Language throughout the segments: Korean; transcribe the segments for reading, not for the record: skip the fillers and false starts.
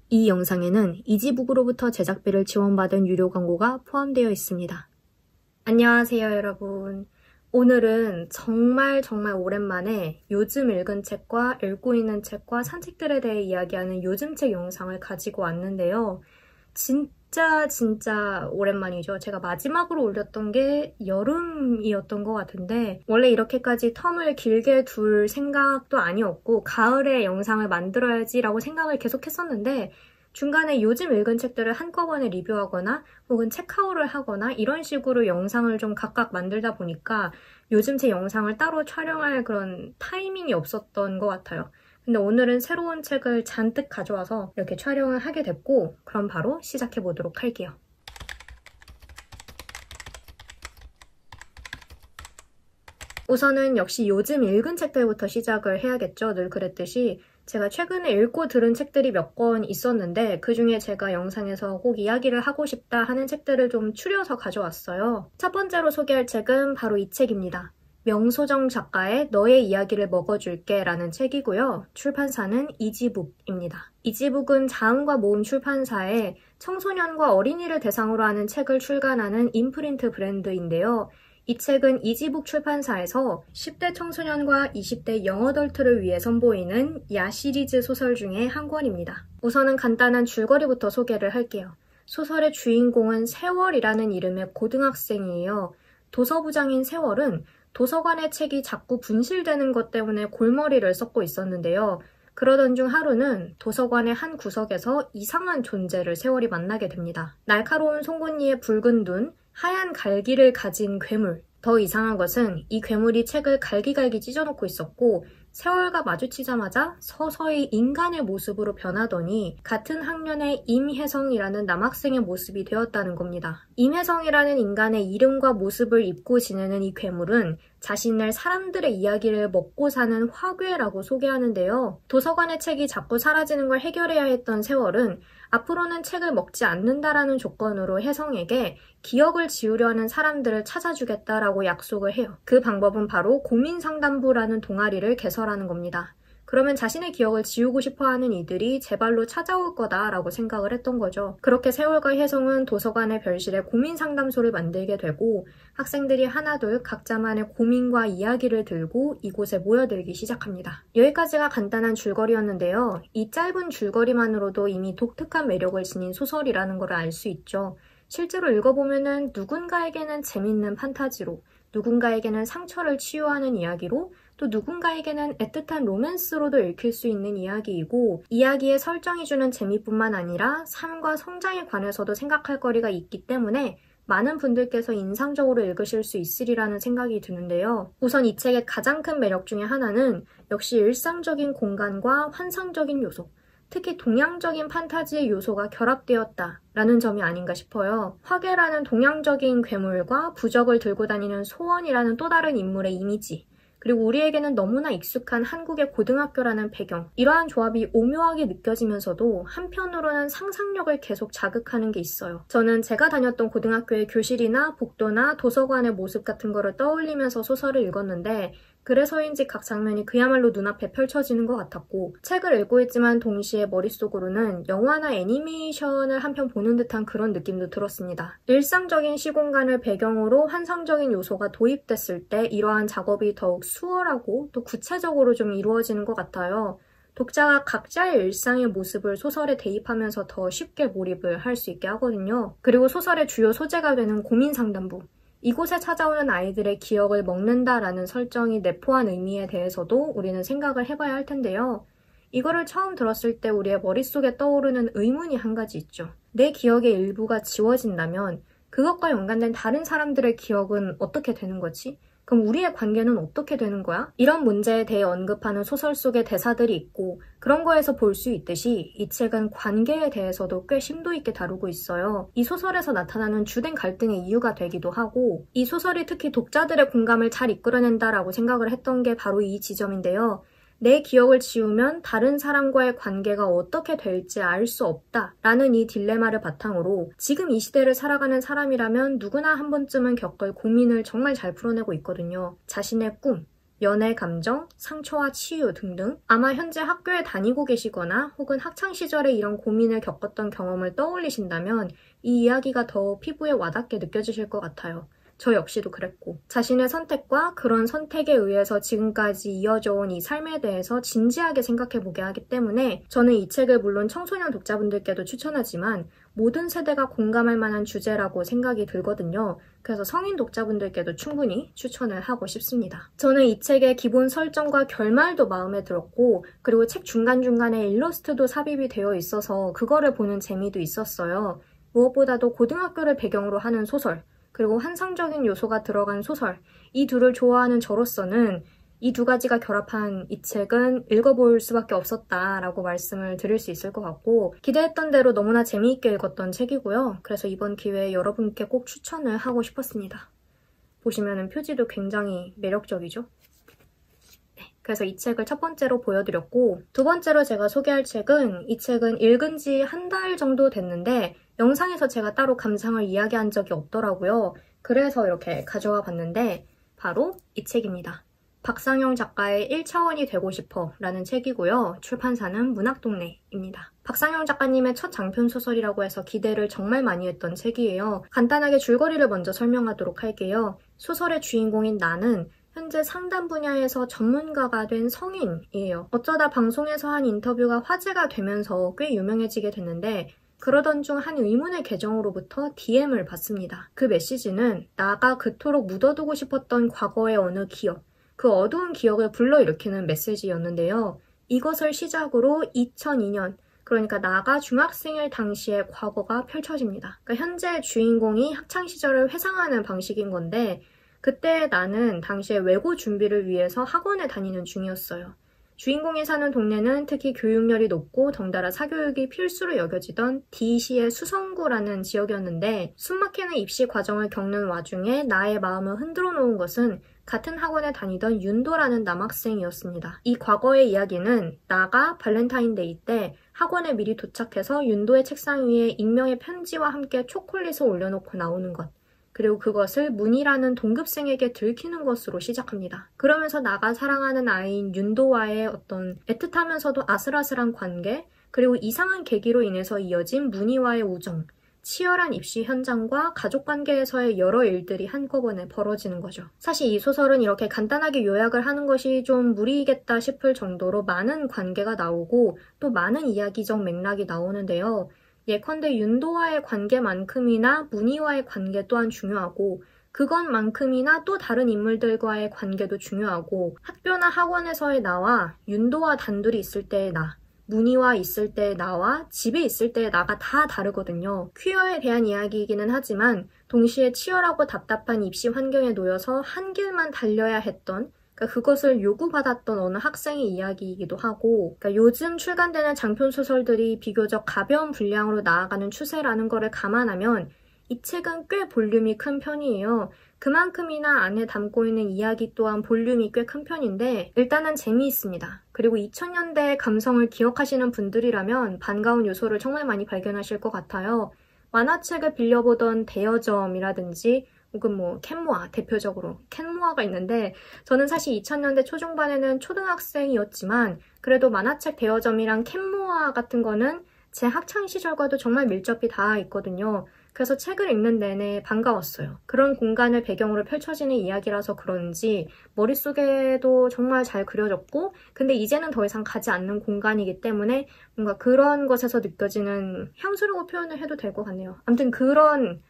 이 영상에는 이지북으로부터 제작비를 지원받은 유료 광고가 포함되어 있습니다. 안녕하세요 여러분. 오늘은 정말 오랜만에 요즘 읽은 책과 읽고 있는 책과 산책들에 대해 이야기하는 요즘 책 영상을 가지고 왔는데요. 진짜 오랜만이죠. 제가 마지막으로 올렸던 게 여름이었던 것 같은데 원래 이렇게까지 텀을 길게 둘 생각도 아니었고 가을에 영상을 만들어야지 라고 생각을 계속 했었는데 중간에 요즘 읽은 책들을 한꺼번에 리뷰하거나 혹은 책하울을 하거나 이런 식으로 영상을 좀 각각 만들다 보니까 요즘 제 영상을 따로 촬영할 그런 타이밍이 없었던 것 같아요. 근데 오늘은 새로운 책을 잔뜩 가져와서 이렇게 촬영을 하게 됐고 그럼 바로 시작해 보도록 할게요. 우선은 역시 요즘 읽은 책들부터 시작을 해야겠죠. 늘 그랬듯이 제가 최근에 읽고 들은 책들이 몇 권 있었는데 그중에 제가 영상에서 꼭 이야기를 하고 싶다 하는 책들을 좀 추려서 가져왔어요. 첫 번째로 소개할 책은 바로 이 책입니다. 명소정 작가의 너의 이야기를 먹어줄게 라는 책이고요. 출판사는 이지북입니다. 이지북은 자음과 모음 출판사에 청소년과 어린이를 대상으로 하는 책을 출간하는 인프린트 브랜드인데요. 이 책은 이지북 출판사에서 10대 청소년과 20대 영어덜트를 위해 선보이는 야 시리즈 소설 중에 한 권입니다. 우선은 간단한 줄거리부터 소개를 할게요. 소설의 주인공은 세월이라는 이름의 고등학생이에요. 도서부장인 세월은 도서관의 책이 자꾸 분실되는 것 때문에 골머리를 썩고 있었는데요. 그러던 중 하루는 도서관의 한 구석에서 이상한 존재를 세월이 만나게 됩니다. 날카로운 송곳니에 붉은 눈, 하얀 갈기를 가진 괴물. 더 이상한 것은 이 괴물이 책을 갈기갈기 찢어놓고 있었고 세월과 마주치자마자 서서히 인간의 모습으로 변하더니 같은 학년의 임혜성이라는 남학생의 모습이 되었다는 겁니다. 임혜성이라는 인간의 이름과 모습을 입고 지내는 이 괴물은 자신을 사람들의 이야기를 먹고 사는 화괴라고 소개하는데요. 도서관의 책이 자꾸 사라지는 걸 해결해야 했던 세월은 앞으로는 책을 먹지 않는다라는 조건으로 혜성에게 기억을 지우려 하는 사람들을 찾아주겠다라고 약속을 해요. 그 방법은 바로 고민상담부라는 동아리를 개설하는 겁니다. 그러면 자신의 기억을 지우고 싶어하는 이들이 제 발로 찾아올 거다라고 생각을 했던 거죠. 그렇게 세월과 혜성은 도서관의 별실에 고민상담소를 만들게 되고 학생들이 하나둘 각자만의 고민과 이야기를 들고 이곳에 모여들기 시작합니다. 여기까지가 간단한 줄거리였는데요. 이 짧은 줄거리만으로도 이미 독특한 매력을 지닌 소설이라는 걸 알 수 있죠. 실제로 읽어보면은 누군가에게는 재밌는 판타지로, 누군가에게는 상처를 치유하는 이야기로, 또 누군가에게는 애틋한 로맨스로도 읽힐 수 있는 이야기이고 이야기의 설정이 주는 재미뿐만 아니라 삶과 성장에 관해서도 생각할 거리가 있기 때문에 많은 분들께서 인상적으로 읽으실 수 있으리라는 생각이 드는데요. 우선 이 책의 가장 큰 매력 중에 하나는 역시 일상적인 공간과 환상적인 요소, 특히 동양적인 판타지의 요소가 결합되었다라는 점이 아닌가 싶어요. 화괴라는 동양적인 괴물과 부적을 들고 다니는 소원이라는 또 다른 인물의 이미지, 그리고 우리에게는 너무나 익숙한 한국의 고등학교라는 배경, 이러한 조합이 오묘하게 느껴지면서도 한편으로는 상상력을 계속 자극하는 게 있어요. 저는 제가 다녔던 고등학교의 교실이나 복도나 도서관의 모습 같은 거를 떠올리면서 소설을 읽었는데 그래서인지 각 장면이 그야말로 눈앞에 펼쳐지는 것 같았고 책을 읽고 있지만 동시에 머릿속으로는 영화나 애니메이션을 한 편 보는 듯한 그런 느낌도 들었습니다. 일상적인 시공간을 배경으로 환상적인 요소가 도입됐을 때 이러한 작업이 더욱 수월하고 또 구체적으로 좀 이루어지는 것 같아요. 독자가 각자의 일상의 모습을 소설에 대입하면서 더 쉽게 몰입을 할 수 있게 하거든요. 그리고 소설의 주요 소재가 되는 고민상담부. 이곳에 찾아오는 아이들의 기억을 먹는다라는 설정이 내포한 의미에 대해서도 우리는 생각을 해봐야 할 텐데요. 이거를 처음 들었을 때 우리의 머릿속에 떠오르는 의문이 한 가지 있죠. 내 기억의 일부가 지워진다면 그것과 연관된 다른 사람들의 기억은 어떻게 되는 거지? 그럼 우리의 관계는 어떻게 되는 거야? 이런 문제에 대해 언급하는 소설 속의 대사들이 있고 그런 거에서 볼 수 있듯이 이 책은 관계에 대해서도 꽤 심도 있게 다루고 있어요. 이 소설에서 나타나는 주된 갈등의 이유가 되기도 하고 이 소설이 특히 독자들의 공감을 잘 이끌어낸다라고 생각을 했던 게 바로 이 지점인데요. 내 기억을 지우면 다른 사람과의 관계가 어떻게 될지 알 수 없다라는 이 딜레마를 바탕으로 지금 이 시대를 살아가는 사람이라면 누구나 한 번쯤은 겪을 고민을 정말 잘 풀어내고 있거든요. 자신의 꿈, 연애 감정, 상처와 치유 등등. 아마 현재 학교에 다니고 계시거나 혹은 학창시절에 이런 고민을 겪었던 경험을 떠올리신다면 이 이야기가 더 피부에 와닿게 느껴지실 것 같아요. 저 역시도 그랬고, 자신의 선택과 그런 선택에 의해서 지금까지 이어져 온 이 삶에 대해서 진지하게 생각해보게 하기 때문에 저는 이 책을 물론 청소년 독자분들께도 추천하지만 모든 세대가 공감할 만한 주제라고 생각이 들거든요. 그래서 성인 독자분들께도 충분히 추천을 하고 싶습니다. 저는 이 책의 기본 설정과 결말도 마음에 들었고, 그리고 책 중간중간에 일러스트도 삽입이 되어 있어서 그거를 보는 재미도 있었어요. 무엇보다도 고등학교를 배경으로 하는 소설, 그리고 환상적인 요소가 들어간 소설, 이 둘을 좋아하는 저로서는 이 두 가지가 결합한 이 책은 읽어볼 수밖에 없었다라고 말씀을 드릴 수 있을 것 같고, 기대했던 대로 너무나 재미있게 읽었던 책이고요. 그래서 이번 기회에 여러분께 꼭 추천을 하고 싶었습니다. 보시면은 표지도 굉장히 매력적이죠? 네, 그래서 이 책을 첫 번째로 보여드렸고, 두 번째로 제가 소개할 책은, 이 책은 읽은 지 한 달 정도 됐는데 영상에서 제가 따로 감상을 이야기한 적이 없더라고요. 그래서 이렇게 가져와 봤는데 바로 이 책입니다. 박상영 작가의 1차원이 되고 싶어 라는 책이고요. 출판사는 문학동네입니다. 박상영 작가님의 첫 장편소설이라고 해서 기대를 정말 많이 했던 책이에요. 간단하게 줄거리를 먼저 설명하도록 할게요. 소설의 주인공인 나는 현재 상담 분야에서 전문가가 된 성인이에요. 어쩌다 방송에서 한 인터뷰가 화제가 되면서 꽤 유명해지게 됐는데, 그러던 중 한 의문의 계정으로부터 DM을 받습니다. 그 메시지는 나가 그토록 묻어두고 싶었던 과거의 어느 기억, 그 어두운 기억을 불러일으키는 메시지였는데요. 이것을 시작으로 2002년, 그러니까 나가 중학생일 당시의 과거가 펼쳐집니다. 그러니까 현재 주인공이 학창시절을 회상하는 방식인 건데, 그때 나는 당시에 외고 준비를 위해서 학원에 다니는 중이었어요. 주인공이 사는 동네는 특히 교육열이 높고 덩달아 사교육이 필수로 여겨지던 D시의 수성구라는 지역이었는데, 숨막히는 입시 과정을 겪는 와중에 나의 마음을 흔들어 놓은 것은 같은 학원에 다니던 윤도라는 남학생이었습니다. 이 과거의 이야기는 나가 발렌타인데이 때 학원에 미리 도착해서 윤도의 책상 위에 익명의 편지와 함께 초콜릿을 올려놓고 나오는 것, 그리고 그것을 문이라는 동급생에게 들키는 것으로 시작합니다. 그러면서 나가 사랑하는 아이인 윤도와의 어떤 애틋하면서도 아슬아슬한 관계, 그리고 이상한 계기로 인해서 이어진 문희와의 우정, 치열한 입시 현장과 가족관계에서의 여러 일들이 한꺼번에 벌어지는 거죠. 사실 이 소설은 이렇게 간단하게 요약을 하는 것이 좀 무리겠다 싶을 정도로 많은 관계가 나오고 또 많은 이야기적 맥락이 나오는데요. 예컨대 윤도와의 관계만큼이나 문희와의 관계 또한 중요하고, 그것만큼이나 또 다른 인물들과의 관계도 중요하고, 학교나 학원에서의 나와 윤도와 단둘이 있을 때의 나, 문희와 있을 때의 나와 집에 있을 때의 나가 다 다르거든요. 퀴어에 대한 이야기이기는 하지만 동시에 치열하고 답답한 입시 환경에 놓여서 한 길만 달려야 했던, 그러니까 그것을 요구받았던 어느 학생의 이야기이기도 하고, 그러니까 요즘 출간되는 장편소설들이 비교적 가벼운 분량으로 나아가는 추세라는 거를 감안하면 이 책은 꽤 볼륨이 큰 편이에요. 그만큼이나 안에 담고 있는 이야기 또한 볼륨이 꽤 큰 편인데 일단은 재미있습니다. 그리고 2000년대의 감성을 기억하시는 분들이라면 반가운 요소를 정말 많이 발견하실 것 같아요. 만화책을 빌려보던 대여점이라든지 혹은 캔모아, 대표적으로 캔모아가 있는데, 저는 사실 2000년대 초중반에는 초등학생이었지만 그래도 만화책 대여점이랑 캔모아 같은 거는 제 학창시절과도 정말 밀접히 닿아 있거든요. 그래서 책을 읽는 내내 반가웠어요. 그런 공간을 배경으로 펼쳐지는 이야기라서 그런지 머릿속에도 정말 잘 그려졌고, 근데 이제는 더 이상 가지 않는 공간이기 때문에 뭔가 그런 것에서 느껴지는 향수라고 표현을 해도 될 것 같네요. 아무튼 그런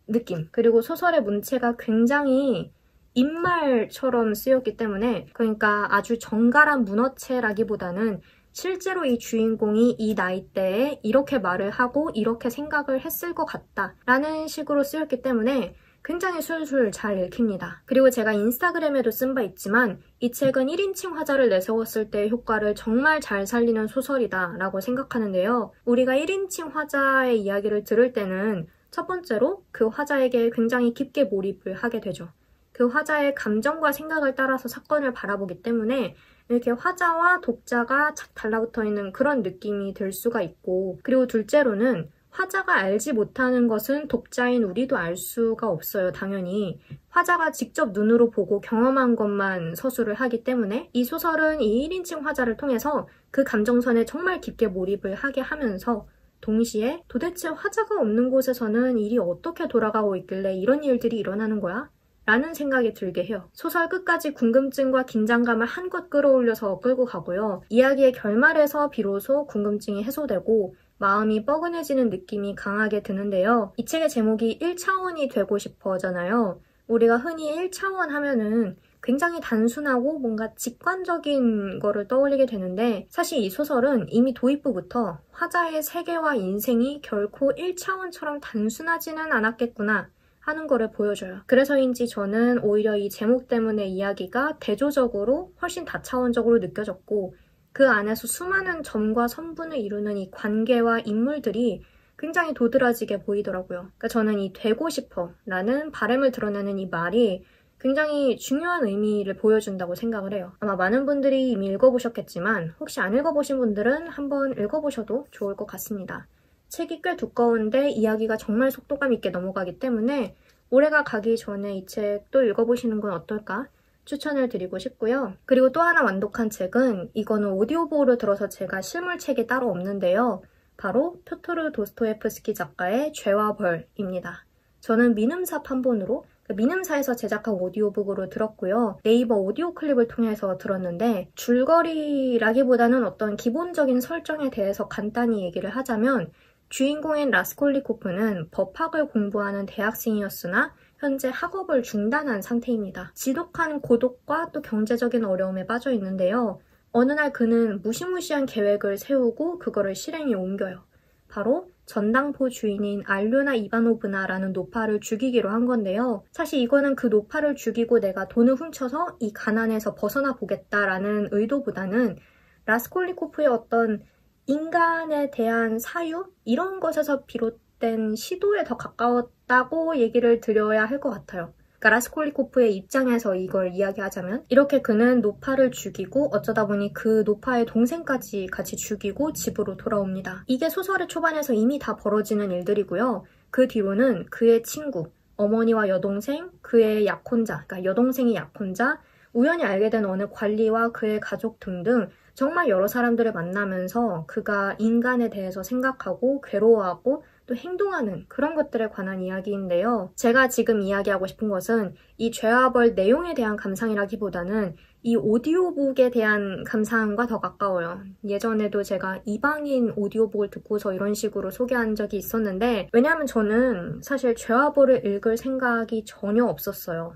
느낌, 그리고 소설의 문체가 굉장히 입말처럼 쓰였기 때문에, 그러니까 아주 정갈한 문어체라기보다는 실제로 이 주인공이 이 나이대에 이렇게 말을 하고 이렇게 생각을 했을 것 같다 라는 식으로 쓰였기 때문에 굉장히 술술 잘 읽힙니다. 그리고 제가 인스타그램에도 쓴 바 있지만 이 책은 1인칭 화자를 내세웠을 때의 효과를 정말 잘 살리는 소설이다 라고 생각하는데요. 우리가 1인칭 화자의 이야기를 들을 때는 첫 번째로 그 화자에게 굉장히 깊게 몰입을 하게 되죠. 그 화자의 감정과 생각을 따라서 사건을 바라보기 때문에 이렇게 화자와 독자가 착 달라붙어 있는 그런 느낌이 들 수가 있고, 그리고 둘째로는 화자가 알지 못하는 것은 독자인 우리도 알 수가 없어요, 당연히. 화자가 직접 눈으로 보고 경험한 것만 서술을 하기 때문에 이 소설은 이 1인칭 화자를 통해서 그 감정선에 정말 깊게 몰입을 하게 하면서 동시에 도대체 화자가 없는 곳에서는 일이 어떻게 돌아가고 있길래 이런 일들이 일어나는 거야? 라는 생각이 들게 해요. 소설 끝까지 궁금증과 긴장감을 한껏 끌어올려서 끌고 가고요. 이야기의 결말에서 비로소 궁금증이 해소되고 마음이 뻐근해지는 느낌이 강하게 드는데요. 이 책의 제목이 1차원이 되고 싶어잖아요. 우리가 흔히 1차원 하면은 굉장히 단순하고 뭔가 직관적인 거를 떠올리게 되는데 사실 이 소설은 이미 도입부부터 화자의 세계와 인생이 결코 1차원처럼 단순하지는 않았겠구나 하는 거를 보여줘요. 그래서인지 저는 오히려 이 제목 때문에 이야기가 대조적으로 훨씬 다차원적으로 느껴졌고 그 안에서 수많은 점과 선분을 이루는 이 관계와 인물들이 굉장히 도드라지게 보이더라고요. 그러니까 저는 이 되고 싶어 라는 바람을 드러내는 이 말이 굉장히 중요한 의미를 보여준다고 생각을 해요. 아마 많은 분들이 이미 읽어보셨겠지만 혹시 안 읽어보신 분들은 한번 읽어보셔도 좋을 것 같습니다. 책이 꽤 두꺼운데 이야기가 정말 속도감 있게 넘어가기 때문에 올해가 가기 전에 이 책 또 읽어보시는 건 어떨까 추천을 드리고 싶고요. 그리고 또 하나 완독한 책은 이거는 오디오북으로 들어서 제가 실물책이 따로 없는데요. 바로 표토르 도스토옙스키 작가의 죄와 벌입니다. 저는 민음사 판본으로 민음사에서 제작한 오디오북으로 들었고요. 네이버 오디오 클립을 통해서 들었는데 줄거리라기보다는 어떤 기본적인 설정에 대해서 간단히 얘기를 하자면 주인공인 라스콜리코프는 법학을 공부하는 대학생이었으나 현재 학업을 중단한 상태입니다. 지독한 고독과 또 경제적인 어려움에 빠져 있는데요. 어느 날 그는 무시무시한 계획을 세우고 그거를 실행에 옮겨요. 바로 전당포 주인인 알료나 이바노브나라는 노파를 죽이기로 한 건데요. 사실 이거는 그 노파를 죽이고 내가 돈을 훔쳐서 이 가난에서 벗어나 보겠다라는 의도보다는 라스콜리코프의 어떤 인간에 대한 사유? 이런 것에서 비롯된 시도에 더 가까웠다고 얘기를 드려야 할 것 같아요. 그러니까 라스콜리코프의 입장에서 이걸 이야기하자면 이렇게 그는 노파를 죽이고 어쩌다 보니 그 노파의 동생까지 같이 죽이고 집으로 돌아옵니다. 이게 소설의 초반에서 이미 다 벌어지는 일들이고요. 그 뒤로는 그의 친구, 어머니와 여동생, 그의 약혼자, 그러니까 여동생이 약혼자, 우연히 알게 된 어느 관리와 그의 가족 등등 정말 여러 사람들을 만나면서 그가 인간에 대해서 생각하고 괴로워하고 또 행동하는 그런 것들에 관한 이야기인데요. 제가 지금 이야기하고 싶은 것은 이 죄와 벌 내용에 대한 감상이라기보다는 이 오디오북에 대한 감상과 더 가까워요. 예전에도 제가 이방인 오디오북을 듣고서 이런 식으로 소개한 적이 있었는데 왜냐하면 저는 사실 죄와 벌을 읽을 생각이 전혀 없었어요.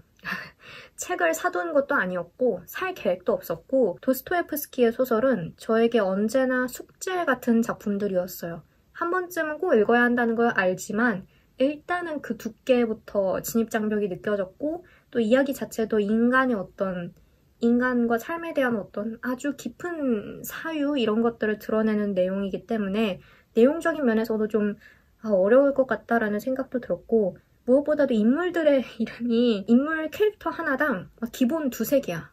책을 사둔 것도 아니었고 살 계획도 없었고 도스토옙스키의 소설은 저에게 언제나 숙제 같은 작품들이었어요. 한 번쯤은 꼭 읽어야 한다는 걸 알지만 일단은 그 두께부터 진입장벽이 느껴졌고 또 이야기 자체도 인간의 어떤 인간과 삶에 대한 어떤 아주 깊은 사유 이런 것들을 드러내는 내용이기 때문에 내용적인 면에서도 좀 어려울 것 같다라는 생각도 들었고 무엇보다도 인물들의 이름이 인물 캐릭터 하나당 기본 2-3개야.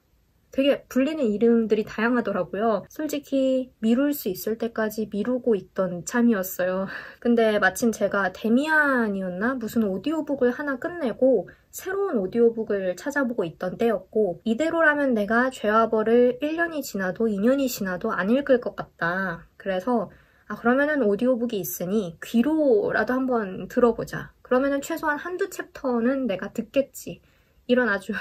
되게 불리는 이름들이 다양하더라고요. 솔직히 미룰 수 있을 때까지 미루고 있던 참이었어요. 근데 마침 제가 데미안이었나? 무슨 오디오북을 하나 끝내고 새로운 오디오북을 찾아보고 있던 때였고 이대로라면 내가 죄와 벌을 1년이 지나도 2년이 지나도 안 읽을 것 같다. 그래서 그러면은 오디오북이 있으니 귀로라도 한번 들어보자. 그러면은 최소한 한두 챕터는 내가 듣겠지. 이런 아주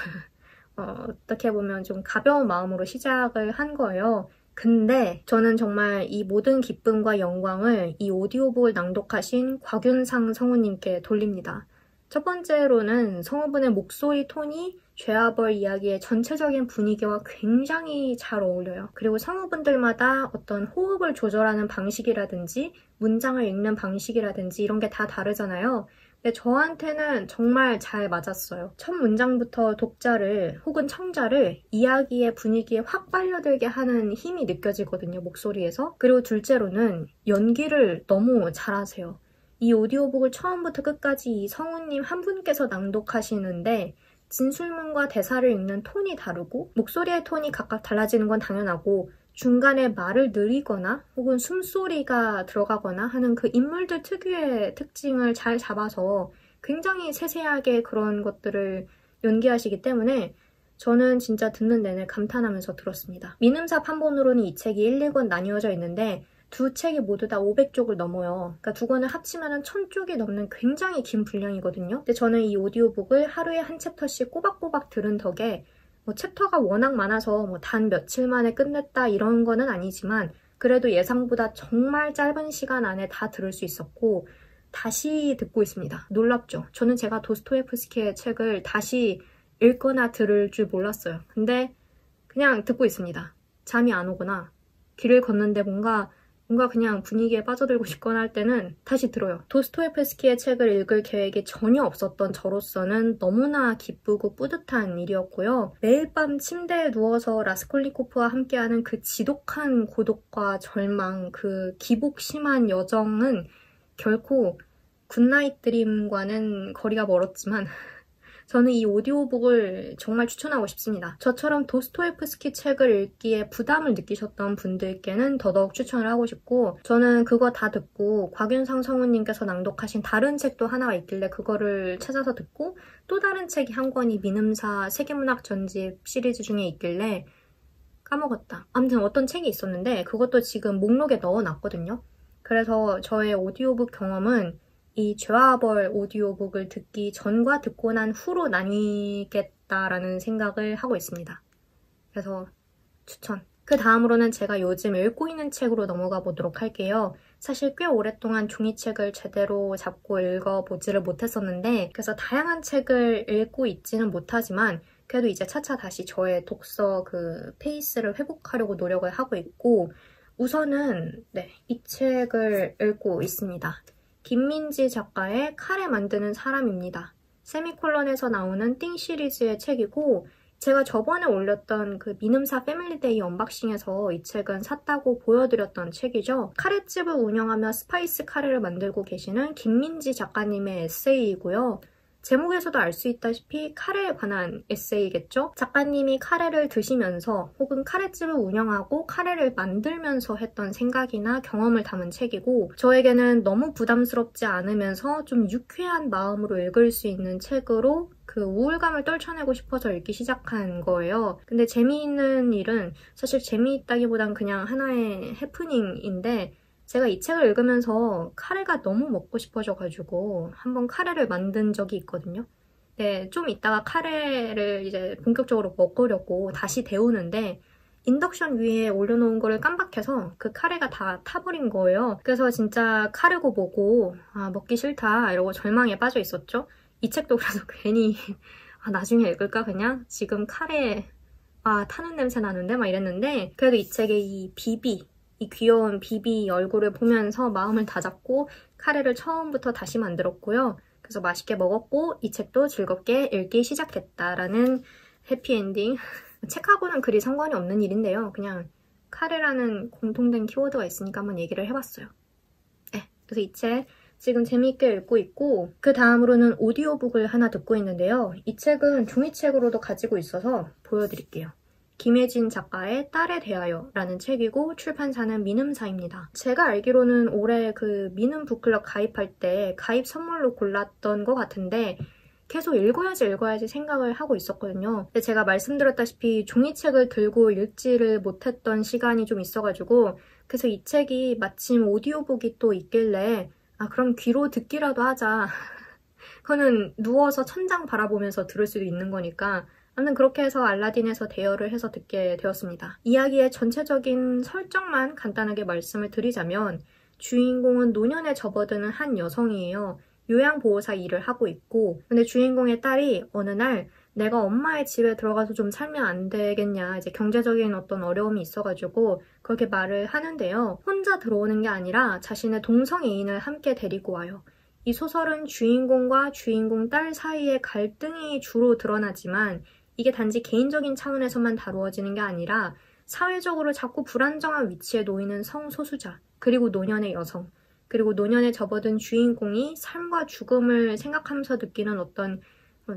어떻게 보면 좀 가벼운 마음으로 시작을 한 거예요. 근데 저는 정말 이 모든 기쁨과 영광을 이 오디오북을 낭독하신 곽윤상 성우님께 돌립니다. 첫 번째로는 성우분의 목소리 톤이 죄와 벌 이야기의 전체적인 분위기와 굉장히 잘 어울려요. 그리고 성우분들마다 어떤 호흡을 조절하는 방식이라든지 문장을 읽는 방식이라든지 이런 게 다 다르잖아요. 근데 저한테는 정말 잘 맞았어요. 첫 문장부터 독자를 혹은 청자를 이야기의 분위기에 확 빨려들게 하는 힘이 느껴지거든요, 목소리에서. 그리고 둘째로는 연기를 너무 잘하세요. 이 오디오북을 처음부터 끝까지 이 성우님 한 분께서 낭독하시는데 진술문과 대사를 읽는 톤이 다르고 목소리의 톤이 각각 달라지는 건 당연하고 중간에 말을 느리거나 혹은 숨소리가 들어가거나 하는 그 인물들 특유의 특징을 잘 잡아서 굉장히 세세하게 그런 것들을 연기하시기 때문에 저는 진짜 듣는 내내 감탄하면서 들었습니다. 민음사 판본으로는 이 책이 1, 2권 나뉘어져 있는데 두 책이 모두 다 500쪽을 넘어요. 그러니까 두 권을 합치면 1000쪽이 넘는 굉장히 긴 분량이거든요. 근데 저는 이 오디오북을 하루에 한 챕터씩 꼬박꼬박 들은 덕에 뭐 챕터가 워낙 많아서 뭐 단 며칠 만에 끝냈다 이런 거는 아니지만 그래도 예상보다 정말 짧은 시간 안에 다 들을 수 있었고 다시 듣고 있습니다. 놀랍죠? 저는 제가 도스토옙스키의 책을 다시 읽거나 들을 줄 몰랐어요. 근데 그냥 듣고 있습니다. 잠이 안 오거나 길을 걷는데 뭔가 그냥 분위기에 빠져들고 싶거나 할 때는 다시 들어요. 도스토옙스키의 책을 읽을 계획이 전혀 없었던 저로서는 너무나 기쁘고 뿌듯한 일이었고요. 매일 밤 침대에 누워서 라스콜니코프와 함께하는 그 지독한 고독과 절망, 그 기복 심한 여정은 결코 굿나잇 드림과는 거리가 멀었지만 저는 이 오디오북을 정말 추천하고 싶습니다. 저처럼 도스토옙스키 책을 읽기에 부담을 느끼셨던 분들께는 더더욱 추천을 하고 싶고 저는 그거 다 듣고 곽윤상 성우님께서 낭독하신 다른 책도 하나가 있길래 그거를 찾아서 듣고 또 다른 책이 한 권이 민음사 세계문학 전집 시리즈 중에 있길래 까먹었다. 아무튼 어떤 책이 있었는데 그것도 지금 목록에 넣어놨거든요. 그래서 저의 오디오북 경험은 이 죄와 벌 오디오북을 듣기 전과 듣고 난 후로 나뉘겠다라는 생각을 하고 있습니다. 그래서 추천. 그 다음으로는 제가 요즘 읽고 있는 책으로 넘어가 보도록 할게요. 사실 꽤 오랫동안 종이책을 제대로 잡고 읽어보지를 못했었는데 그래서 다양한 책을 읽고 있지는 못하지만 그래도 이제 차차 다시 저의 독서 그 페이스를 회복하려고 노력을 하고 있고 우선은 이 책을 읽고 있습니다. 김민지 작가의 칼에 만드는 사람입니다. 세미콜론에서 나오는 띵 시리즈의 책이고 제가 저번에 올렸던 그 민음사 패밀리데이 언박싱에서 이 책은 샀다고 보여드렸던 책이죠. 카레집을 운영하며 스파이스 카레를 만들고 계시는 김민지 작가님의 에세이이고요. 제목에서도 알 수 있다시피 카레에 관한 에세이겠죠? 작가님이 카레를 드시면서 혹은 카레집을 운영하고 카레를 만들면서 했던 생각이나 경험을 담은 책이고 저에게는 너무 부담스럽지 않으면서 좀 유쾌한 마음으로 읽을 수 있는 책으로 그 우울감을 떨쳐내고 싶어서 읽기 시작한 거예요. 근데 재미있는 일은 사실 재미있다기보단 그냥 하나의 해프닝인데 제가 이 책을 읽으면서 카레가 너무 먹고 싶어져가지고 한번 카레를 만든 적이 있거든요. 네, 좀 이따가 카레를 이제 본격적으로 먹으려고 다시 데우는데 인덕션 위에 올려놓은 거를 깜빡해서 그 카레가 다 타버린 거예요. 그래서 진짜 카레고 뭐고 먹기 싫다 이러고 절망에 빠져 있었죠. 이 책도 그래서 괜히 나중에 읽을까 그냥 지금 카레 타는 냄새 나는데 막 이랬는데 그래도 이 책의 이 귀여운 비비 얼굴을 보면서 마음을 다잡고 카레를 처음부터 다시 만들었고요. 그래서 맛있게 먹었고 이 책도 즐겁게 읽기 시작했다라는 해피엔딩. 책하고는 그리 상관이 없는 일인데요. 그냥 카레라는 공통된 키워드가 있으니까 한번 얘기를 해봤어요. 그래서 이 책 지금 재미있게 읽고 있고 그 다음으로는 오디오북을 하나 듣고 있는데요. 이 책은 종이책으로도 가지고 있어서 보여드릴게요. 김혜진 작가의 딸에 대하여 라는 책이고 출판사는 민음사입니다. 제가 알기로는 올해 그 민음 북클럽 가입할 때 가입 선물로 골랐던 것 같은데 계속 읽어야지 생각을 하고 있었거든요. 근데 제가 말씀드렸다시피 종이책을 들고 읽지를 못했던 시간이 좀 있어가지고 그래서 이 책이 마침 오디오북이 또 있길래 그럼 귀로 듣기라도 하자. 그거는 누워서 천장 바라보면서 들을 수도 있는 거니까 아무튼 그렇게 해서 알라딘에서 대여를 해서 듣게 되었습니다. 이야기의 전체적인 설정만 간단하게 말씀을 드리자면 주인공은 노년에 접어드는 한 여성이에요. 요양보호사 일을 하고 있고 근데 주인공의 딸이 어느 날 내가 엄마의 집에 들어가서 좀 살면 안 되겠냐 이제 경제적인 어떤 어려움이 있어가지고 그렇게 말을 하는데요. 혼자 들어오는 게 아니라 자신의 동성애인을 함께 데리고 와요. 이 소설은 주인공과 주인공 딸 사이의 갈등이 주로 드러나지만 이게 단지 개인적인 차원에서만 다루어지는 게 아니라 사회적으로 자꾸 불안정한 위치에 놓이는 성소수자, 그리고 노년의 여성, 그리고 노년에 접어든 주인공이 삶과 죽음을 생각하면서 느끼는 어떤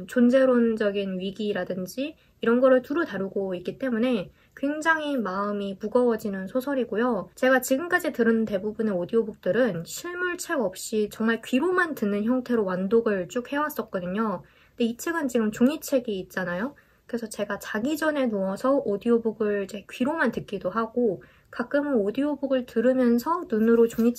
존재론적인 위기라든지 이런 거를 두루 다루고 있기 때문에 굉장히 마음이 무거워지는 소설이고요. 제가 지금까지 들은 대부분의 오디오북들은 실물책 없이 정말 귀로만 듣는 형태로 완독을 쭉 해왔었거든요. 근데 이 책은 지금 종이책이 있잖아요. 그래서 제가 자기 전에 누워서 오디오북을 이제 귀로만 듣기도 하고 가끔은 오디오북을 들으면서 눈으로 이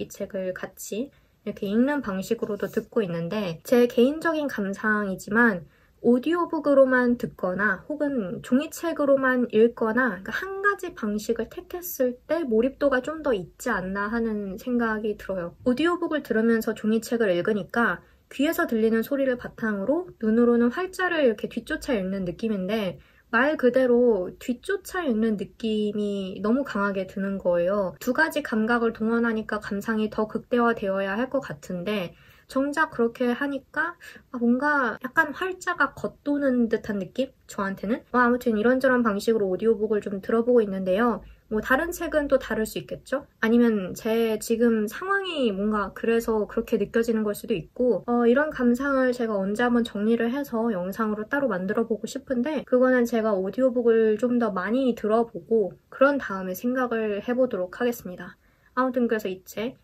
책을 같이 이렇게 읽는 방식으로도 듣고 있는데 제 개인적인 감상이지만 오디오북으로만 듣거나 혹은 종이책으로만 읽거나 그러니까 한 가지 방식을 택했을 때 몰입도가 좀 더 있지 않나 하는 생각이 들어요. 오디오북을 들으면서 종이책을 읽으니까 귀에서 들리는 소리를 바탕으로 눈으로는 활자를 이렇게 뒤쫓아 읽는 느낌인데 말 그대로 뒤쫓아 읽는 느낌이 너무 강하게 드는 거예요. 두 가지 감각을 동원하니까 감상이 더 극대화되어야 할 것 같은데 정작 그렇게 하니까 뭔가 약간 활자가 겉도는 듯한 느낌? 저한테는? 아무튼 이런저런 방식으로 오디오북을 좀 들어보고 있는데요. 뭐 다른 책은 또 다를 수 있겠죠? 아니면 제 지금 상황이 뭔가 그래서 그렇게 느껴지는 걸 수도 있고 이런 감상을 제가 언제 한번 정리를 해서 영상으로 따로 만들어 보고 싶은데 그거는 제가 오디오북을 좀 더 많이 들어보고 그런 다음에 생각을 해보도록 하겠습니다. 아무튼 그래서 이 책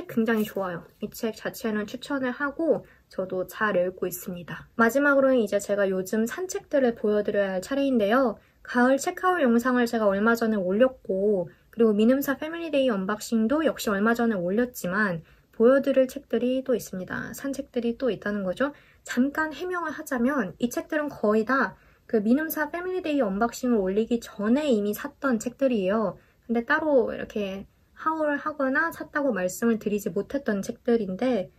굉장히 좋아요. 이 책 자체는 추천을 하고 저도 잘 읽고 있습니다. 마지막으로는 이제 제가 요즘 산 책들을 보여드려야 할 차례인데요. 가을 책하울 영상을 제가 얼마 전에 올렸고 그리고 미눔사 패밀리데이 언박싱도 역시 얼마 전에 올렸지만 보여드릴 책들이 또 있습니다. 산 책들이 또 있다는 거죠. 잠깐 해명을 하자면 이 책들은 거의 다 그 미눔사 패밀리데이 언박싱을 올리기 전에 이미 샀던 책들이에요. 근데 따로 이렇게 하울을 하거나 샀다고 말씀을 드리지 못했던 책들인데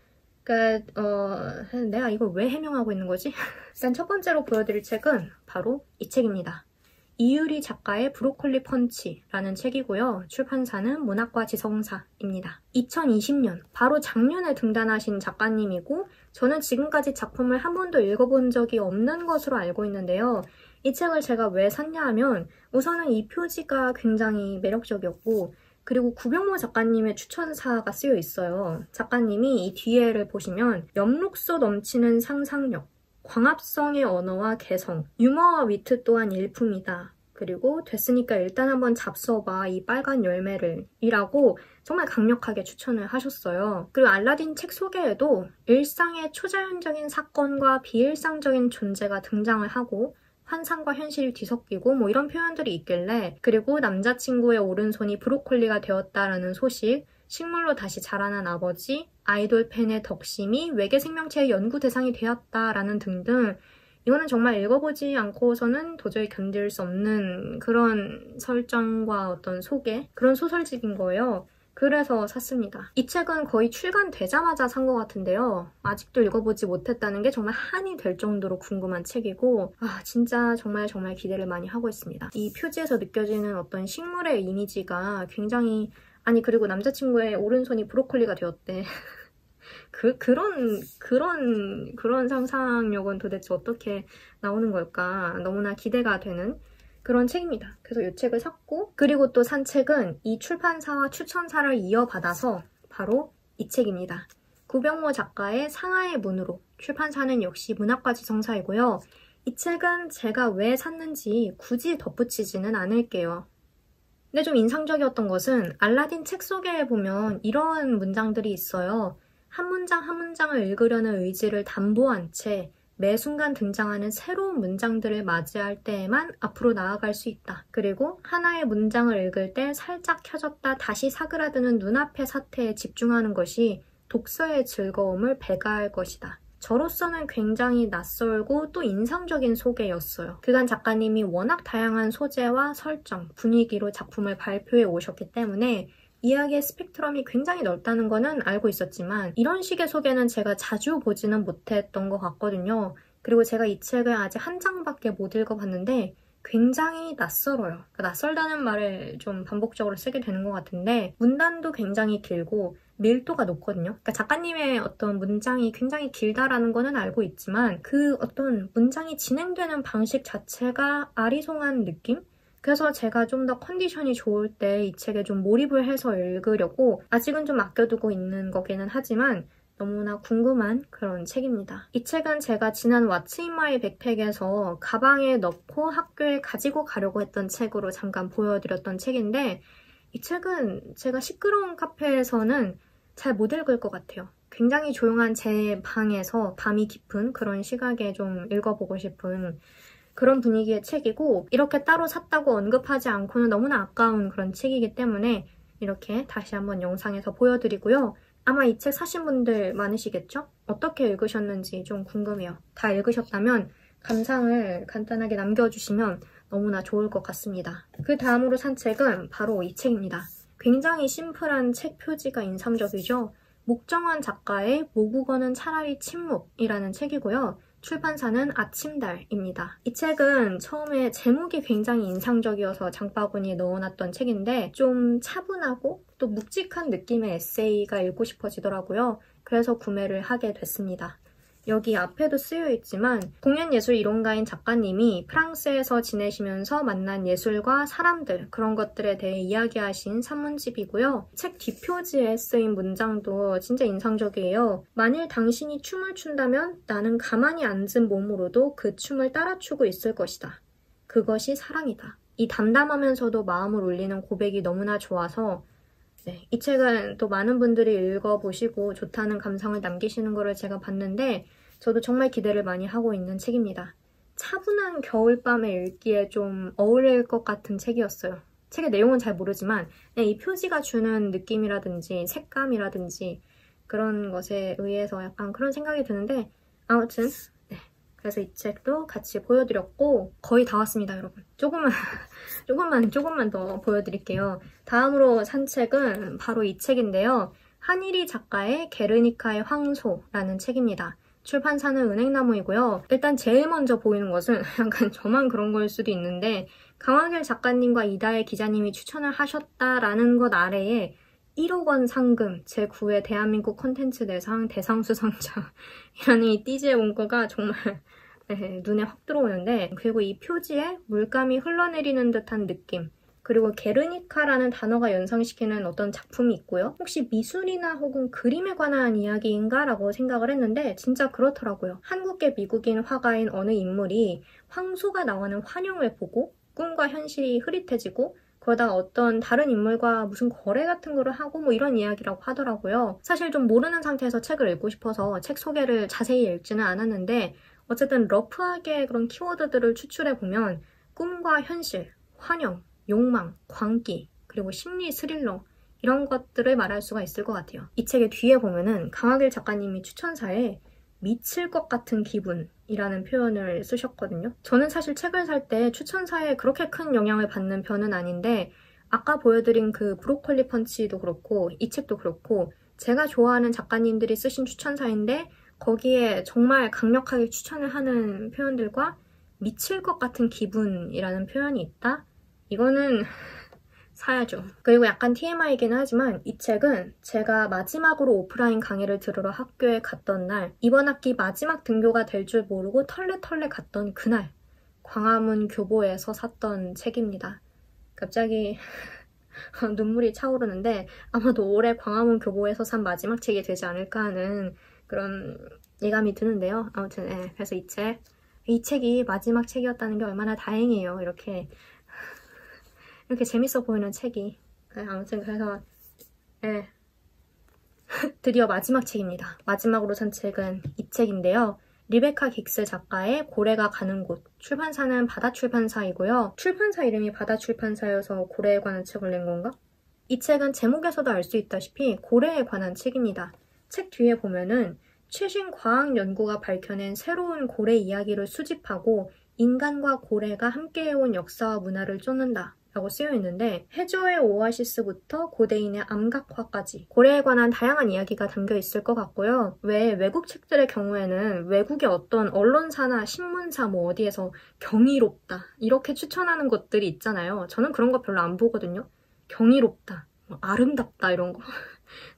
내가 이걸 왜 해명하고 있는 거지? 일단 첫 번째로 보여드릴 책은 바로 이 책입니다. 이유리 작가의 브로콜리 펀치라는 책이고요. 출판사는 문학과 지성사입니다. 2020년, 바로 작년에 등단하신 작가님이고 저는 지금까지 작품을 한 번도 읽어본 적이 없는 것으로 알고 있는데요. 이 책을 제가 왜 샀냐 하면 우선은 이 표지가 굉장히 매력적이었고 그리고 구병모 작가님의 추천사가 쓰여 있어요. 작가님이 이 뒤에를 보시면 엽록소 넘치는 상상력, 광합성의 언어와 개성, 유머와 위트 또한 일품이다. 그리고 됐으니까 일단 한번 잡숴봐 이 빨간 열매를 이라고 정말 강력하게 추천을 하셨어요. 그리고 알라딘 책 소개에도 일상의 초자연적인 사건과 비일상적인 존재가 등장을 하고 환상과 현실이 뒤섞이고 뭐 이런 표현들이 있길래 그리고 남자친구의 오른손이 브로콜리가 되었다라는 소식, 식물로 다시 자라난 아버지, 아이돌 팬의 덕심이 외계 생명체의 연구 대상이 되었다라는 등등 이거는 정말 읽어보지 않고서는 도저히 견딜 수 없는 그런 설정과 어떤 소개, 그런 소설집인 거예요. 그래서 샀습니다. 이 책은 거의 출간되자마자 산 것 같은데요. 아직도 읽어보지 못했다는 게 정말 한이 될 정도로 궁금한 책이고 진짜 정말 기대를 많이 하고 있습니다. 이 표지에서 느껴지는 어떤 식물의 이미지가 굉장히 그리고 남자친구의 오른손이 브로콜리가 되었대. 그런 상상력은 도대체 어떻게 나오는 걸까? 너무나 기대가 되는 그런 책입니다. 그래서 이 책을 샀고 그리고 또 산 책은 이 출판사와 추천사를 이어받아서 바로 이 책입니다. 구병모 작가의 상하의 문으로, 출판사는 역시 문학과 지성사이고요. 이 책은 제가 왜 샀는지 굳이 덧붙이지는 않을게요. 근데 좀 인상적이었던 것은 알라딘 책 소개에 보면 이런 문장들이 있어요. 한 문장 한 문장을 읽으려는 의지를 담보한 채 매 순간 등장하는 새로운 문장들을 맞이할 때에만 앞으로 나아갈 수 있다. 그리고 하나의 문장을 읽을 때 살짝 켜졌다 다시 사그라드는 눈앞의 사태에 집중하는 것이 독서의 즐거움을 배가할 것이다. 저로서는 굉장히 낯설고 또 인상적인 소개였어요. 그간 작가님이 워낙 다양한 소재와 설정, 분위기로 작품을 발표해 오셨기 때문에 이야기의 스펙트럼이 굉장히 넓다는 거는 알고 있었지만 이런 식의 소개는 제가 자주 보지는 못했던 것 같거든요. 그리고 제가 이 책을 아직 한 장밖에 못 읽어봤는데 굉장히 낯설어요. 그러니까 낯설다는 말을 좀 반복적으로 쓰게 되는 것 같은데 문단도 굉장히 길고 밀도가 높거든요. 그러니까 작가님의 어떤 문장이 굉장히 길다라는 거는 알고 있지만 그 어떤 문장이 진행되는 방식 자체가 아리송한 느낌? 그래서 제가 좀 더 컨디션이 좋을 때 이 책에 좀 몰입을 해서 읽으려고 아직은 좀 아껴두고 있는 거기는 하지만 너무나 궁금한 그런 책입니다. 이 책은 제가 지난 What's in my backpack에서 가방에 넣고 학교에 가지고 가려고 했던 책으로 잠깐 보여드렸던 책인데 이 책은 제가 시끄러운 카페에서는 잘 못 읽을 것 같아요. 굉장히 조용한 제 방에서 밤이 깊은 그런 시각에 좀 읽어보고 싶은 그런 분위기의 책이고 이렇게 따로 샀다고 언급하지 않고는 너무나 아까운 그런 책이기 때문에 이렇게 다시 한번 영상에서 보여드리고요. 아마 이 책 사신 분들 많으시겠죠? 어떻게 읽으셨는지 좀 궁금해요. 다 읽으셨다면 감상을 간단하게 남겨주시면 너무나 좋을 것 같습니다. 그 다음으로 산 책은 바로 이 책입니다. 굉장히 심플한 책 표지가 인상적이죠? 목정원 작가의 모국어는 차라리 침묵이라는 책이고요. 출판사는 아침달입니다. 이 책은 처음에 제목이 굉장히 인상적이어서 장바구니에 넣어놨던 책인데 좀 차분하고 또 묵직한 느낌의 에세이가 읽고 싶어지더라고요. 그래서 구매를 하게 됐습니다. 여기 앞에도 쓰여 있지만 공연예술이론가인 작가님이 프랑스에서 지내시면서 만난 예술과 사람들 그런 것들에 대해 이야기하신 산문집이고요. 책 뒷표지에 쓰인 문장도 진짜 인상적이에요. 만일 당신이 춤을 춘다면 나는 가만히 앉은 몸으로도 그 춤을 따라 추고 있을 것이다. 그것이 사랑이다. 이 담담하면서도 마음을 울리는 고백이 너무나 좋아서 네, 이 책은 또 많은 분들이 읽어보시고 좋다는 감상을 남기시는 거를 제가 봤는데 저도 정말 기대를 많이 하고 있는 책입니다. 차분한 겨울밤에 읽기에 좀 어울릴 것 같은 책이었어요. 책의 내용은 잘 모르지만 이 표지가 주는 느낌이라든지 색감이라든지 그런 것에 의해서 약간 그런 생각이 드는데 아무튼 네, 그래서 이 책도 같이 보여드렸고 거의 다 왔습니다, 여러분. 조금만 더 보여드릴게요. 다음으로 산 책은 바로 이 책인데요. 한일희 작가의 게르니카의 황소라는 책입니다. 출판사는 은행나무이고요. 일단 제일 먼저 보이는 것은 약간 저만 그런 걸 수도 있는데 강하길 작가님과 이다혜 기자님이 추천을 하셨다라는 것 아래에 1억 원 상금 제9회 대한민국 콘텐츠 대상 대상수상자이라는 이 띠지의 문구가 정말 네, 눈에 확 들어오는데 그리고 이 표지에 물감이 흘러내리는 듯한 느낌 그리고 게르니카라는 단어가 연상시키는 어떤 작품이 있고요. 혹시 미술이나 혹은 그림에 관한 이야기인가? 라고 생각을 했는데 진짜 그렇더라고요. 한국계 미국인 화가인 어느 인물이 황소가 나오는 환영을 보고 꿈과 현실이 흐릿해지고 그러다가 어떤 다른 인물과 무슨 거래 같은 거를 하고 뭐 이런 이야기라고 하더라고요. 사실 좀 모르는 상태에서 책을 읽고 싶어서 책 소개를 자세히 읽지는 않았는데 어쨌든 러프하게 그런 키워드들을 추출해보면 꿈과 현실, 환영, 욕망, 광기, 그리고 심리 스릴러 이런 것들을 말할 수가 있을 것 같아요. 이 책의 뒤에 보면은 강하길 작가님이 추천사에 미칠 것 같은 기분이라는 표현을 쓰셨거든요. 저는 사실 책을 살 때 추천사에 그렇게 큰 영향을 받는 편은 아닌데 아까 보여드린 그 브로콜리 펀치도 그렇고 이 책도 그렇고 제가 좋아하는 작가님들이 쓰신 추천사인데 거기에 정말 강력하게 추천을 하는 표현들과 미칠 것 같은 기분이라는 표현이 있다? 이거는 사야죠. 그리고 약간 TMI이긴 하지만 이 책은 제가 마지막으로 오프라인 강의를 들으러 학교에 갔던 날 이번 학기 마지막 등교가 될 줄 모르고 털레털레 갔던 그날 광화문 교보에서 샀던 책입니다. 갑자기 눈물이 차오르는데 아마도 올해 광화문 교보에서 산 마지막 책이 되지 않을까 하는 그런 예감이 드는데요. 아무튼 네, 그래서 이 책이 마지막 책이었다는 게 얼마나 다행이에요. 이렇게 재밌어 보이는 책이. 네, 아무튼 그래서 네. 드디어 마지막 책입니다. 마지막으로 산 책은 이 책인데요. 리베카 긱스 작가의 고래가 가는 곳. 출판사는 바다출판사이고요. 출판사 이름이 바다출판사여서 고래에 관한 책을 낸 건가? 이 책은 제목에서도 알 수 있다시피 고래에 관한 책입니다. 책 뒤에 보면은 최신 과학 연구가 밝혀낸 새로운 고래 이야기를 수집하고 인간과 고래가 함께해온 역사와 문화를 쫓는다 라고 쓰여 있는데 해저의 오아시스부터 고대인의 암각화까지 고래에 관한 다양한 이야기가 담겨 있을 것 같고요. 왜 외국 책들의 경우에는 외국의 어떤 언론사나 신문사 뭐 어디에서 경이롭다 이렇게 추천하는 것들이 있잖아요. 저는 그런 거 별로 안 보거든요. 경이롭다, 아름답다 이런 거.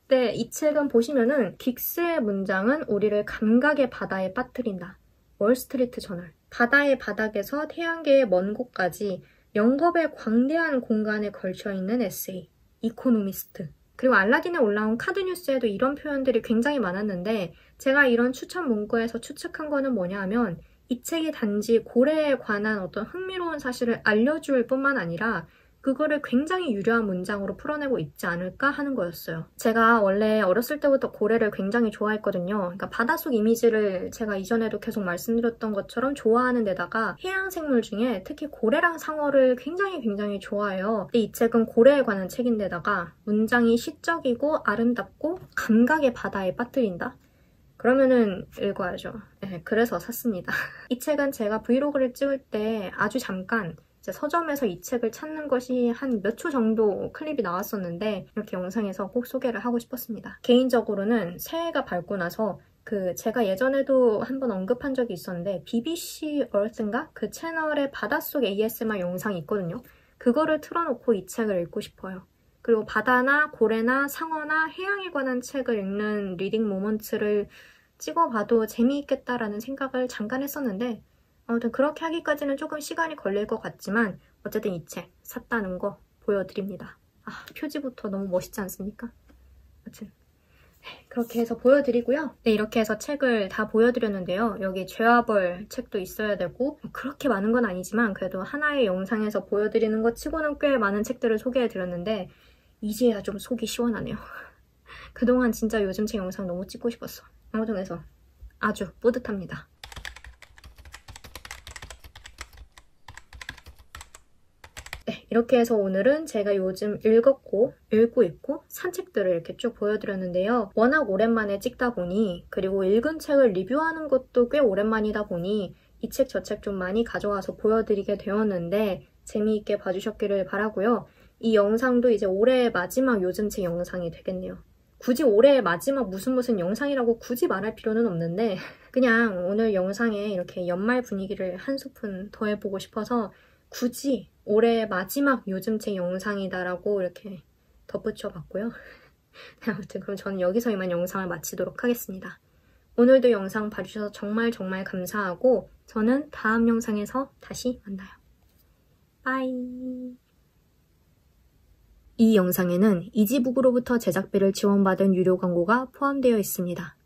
근데 이 책은 보시면은 긱스의 문장은 우리를 감각의 바다에 빠뜨린다. 월스트리트 저널. 바다의 바닥에서 태양계의 먼 곳까지 영겁의 광대한 공간에 걸쳐있는 에세이. 이코노미스트. 그리고 알라딘에 올라온 카드 뉴스에도 이런 표현들이 굉장히 많았는데 제가 이런 추천 문구에서 추측한 거는 뭐냐 하면 이 책이 단지 고래에 관한 어떤 흥미로운 사실을 알려줄 뿐만 아니라 그거를 굉장히 유려한 문장으로 풀어내고 있지 않을까 하는 거였어요. 제가 원래 어렸을 때부터 고래를 굉장히 좋아했거든요. 그러니까 바닷속 이미지를 제가 이전에도 계속 말씀드렸던 것처럼 좋아하는 데다가 해양생물 중에 특히 고래랑 상어를 굉장히 좋아해요. 근데 이 책은 고래에 관한 책인데다가 문장이 시적이고 아름답고 감각의 바다에 빠뜨린다? 그러면은 읽어야죠. 네, 그래서 샀습니다. 이 책은 제가 브이로그를 찍을 때 아주 잠깐 서점에서 이 책을 찾는 것이 한 몇 초 정도 클립이 나왔었는데 이렇게 영상에서 꼭 소개를 하고 싶었습니다. 개인적으로는 새해가 밝고 나서 제가 예전에도 한번 언급한 적이 있었는데 BBC Earth인가? 그 채널에 바닷속 ASMR 영상이 있거든요. 그거를 틀어놓고 이 책을 읽고 싶어요. 그리고 바다나 고래나 상어나 해양에 관한 책을 읽는 리딩 모먼트를 찍어봐도 재미있겠다라는 생각을 잠깐 했었는데 아무튼 그렇게 하기까지는 조금 시간이 걸릴 것 같지만 어쨌든 이 책 샀다는 거 보여드립니다. 표지부터 너무 멋있지 않습니까? 아무튼 그렇게 해서 보여드리고요. 네, 이렇게 해서 책을 다 보여드렸는데요. 여기 죄와벌 책도 있어야 되고 그렇게 많은 건 아니지만 그래도 하나의 영상에서 보여드리는 것 치고는 꽤 많은 책들을 소개해드렸는데 이제야 좀 속이 시원하네요. 그동안 진짜 요즘 책 영상 너무 찍고 싶었어. 아무튼 그래서 아주 뿌듯합니다. 네, 이렇게 해서 오늘은 제가 요즘 읽고 있고 산 책들을 이렇게 쭉 보여드렸는데요. 워낙 오랜만에 찍다 보니 그리고 읽은 책을 리뷰하는 것도 꽤 오랜만이다 보니 이 책 저 책 좀 많이 가져와서 보여드리게 되었는데 재미있게 봐주셨기를 바라고요. 이 영상도 이제 올해의 마지막 요즘 책 영상이 되겠네요. 굳이 올해의 마지막 무슨 영상이라고 굳이 말할 필요는 없는데 그냥 오늘 영상에 이렇게 연말 분위기를 한 스푼 더해보고 싶어서 굳이 올해의 마지막 요즘 책 영상이다라고 이렇게 덧붙여 봤고요. 아무튼 그럼 저는 여기서 이만 영상을 마치도록 하겠습니다. 오늘도 영상 봐주셔서 정말 감사하고 저는 다음 영상에서 다시 만나요. 빠이. 이 영상에는 이지북으로부터 제작비를 지원받은 유료 광고가 포함되어 있습니다.